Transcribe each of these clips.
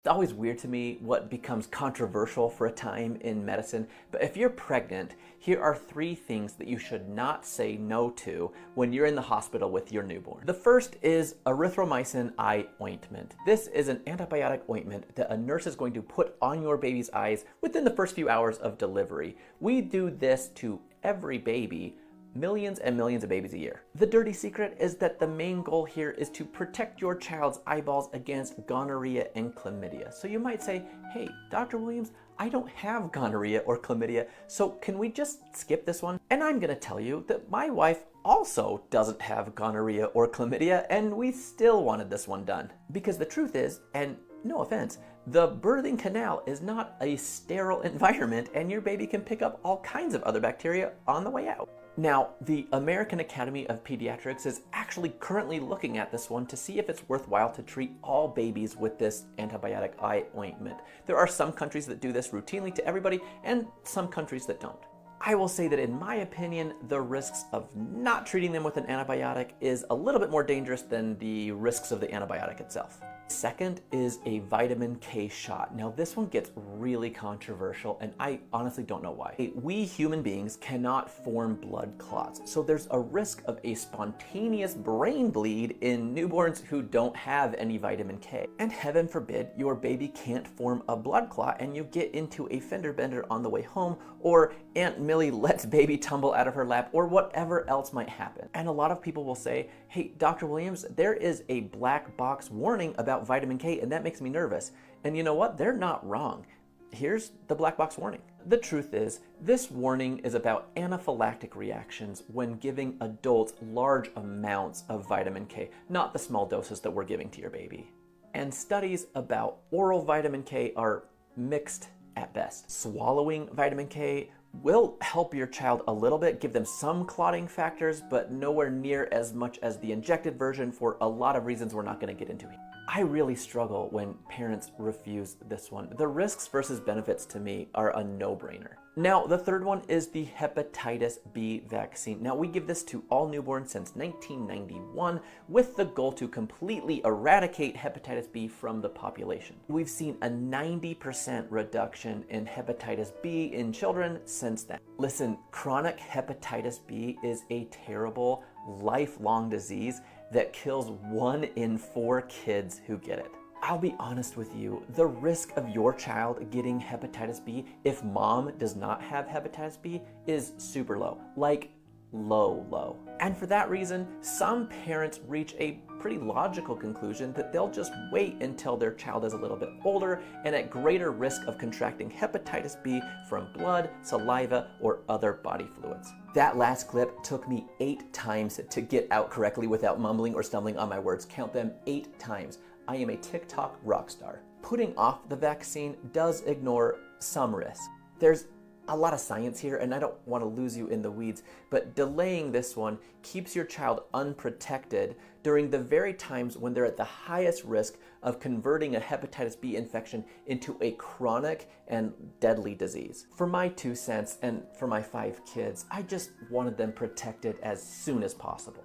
It's always weird to me what becomes controversial for a time in medicine, but if you're pregnant, here are 3 things that you should not say no to when you're in the hospital with your newborn. The first is erythromycin eye ointment. This is an antibiotic ointment that a nurse is going to put on your baby's eyes within the first few hours of delivery. We do this to every baby, millions and millions of babies a year. The dirty secret is that the main goal here is to protect your child's eyeballs against gonorrhea and chlamydia. So you might say, hey, Dr. Williams, I don't have gonorrhea or chlamydia, so can we just skip this one? And I'm gonna tell you that my wife also doesn't have gonorrhea or chlamydia, and we still wanted this one done. Because the truth is, and no offense, the birthing canal is not a sterile environment, and your baby can pick up all kinds of other bacteria on the way out. Now, the American Academy of Pediatrics is actually currently looking at this one to see if it's worthwhile to treat all babies with this antibiotic eye ointment. There are some countries that do this routinely to everybody, and some countries that don't. I will say that in my opinion, the risks of not treating them with an antibiotic is a little bit more dangerous than the risks of the antibiotic itself. Second is a vitamin K shot. Now this one gets really controversial, and I honestly don't know why. We human beings cannot form blood clots, so there's a risk of a spontaneous brain bleed in newborns who don't have any vitamin K. And heaven forbid your baby can't form a blood clot and you get into a fender bender on the way home, or Aunt Millie lets baby tumble out of her lap, or whatever else might happen. And a lot of people will say, hey, Dr. Williams, there is a black box warning about vitamin K, and that makes me nervous. And you know what? They're not wrong. Here's the black box warning. The truth is, this warning is about anaphylactic reactions when giving adults large amounts of vitamin K, not the small doses that we're giving to your baby. And studies about oral vitamin K are mixed at best. Swallowing vitamin K will help your child a little bit, give them some clotting factors, but nowhere near as much as the injected version for a lot of reasons we're not going to get into here. I really struggle when parents refuse this one. The risks versus benefits to me are a no-brainer. Now, the third one is the hepatitis B vaccine. Now, we give this to all newborns since 1991 with the goal to completely eradicate hepatitis B from the population. We've seen a 90% reduction in hepatitis B in children since then. Listen, chronic hepatitis B is a terrible, lifelong disease that kills 1 in 4 kids who get it. I'll be honest with you, the risk of your child getting hepatitis B if mom does not have hepatitis B is super low, like low. And for that reason, some parents reach a pretty logical conclusion that they'll just wait until their child is a little bit older and at greater risk of contracting hepatitis B from blood, saliva, or other body fluids. That last clip took me 8 times to get out correctly without mumbling or stumbling on my words. Count them 8 times. I am a TikTok rock star. Putting off the vaccine does ignore some risks. There's a lot of science here, and I don't want to lose you in the weeds, but delaying this one keeps your child unprotected during the very times when they're at the highest risk of converting a hepatitis B infection into a chronic and deadly disease. For my 2 cents and for my 5 kids, I just wanted them protected as soon as possible.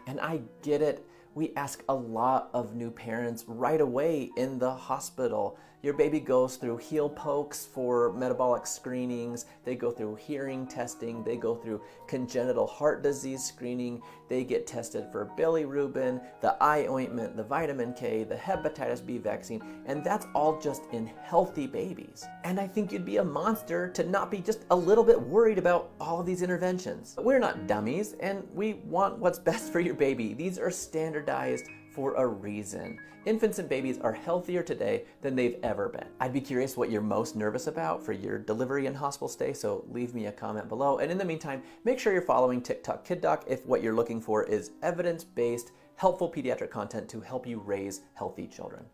And I get it. We ask a lot of new parents right away in the hospital. Your baby goes through heel pokes for metabolic screenings, they go through hearing testing, they go through congenital heart disease screening, they get tested for bilirubin, the eye ointment, the vitamin K, the hepatitis B vaccine, and that's all just in healthy babies. And I think you'd be a monster to not be just a little bit worried about all of these interventions. We're not dummies, and we want what's best for your baby. These are standardized for a reason. Infants and babies are healthier today than they've ever been. I'd be curious what you're most nervous about for your delivery and hospital stay, so leave me a comment below. And in the meantime, make sure you're following TikTok Kid Doc if what you're looking for is evidence-based, helpful pediatric content to help you raise healthy children.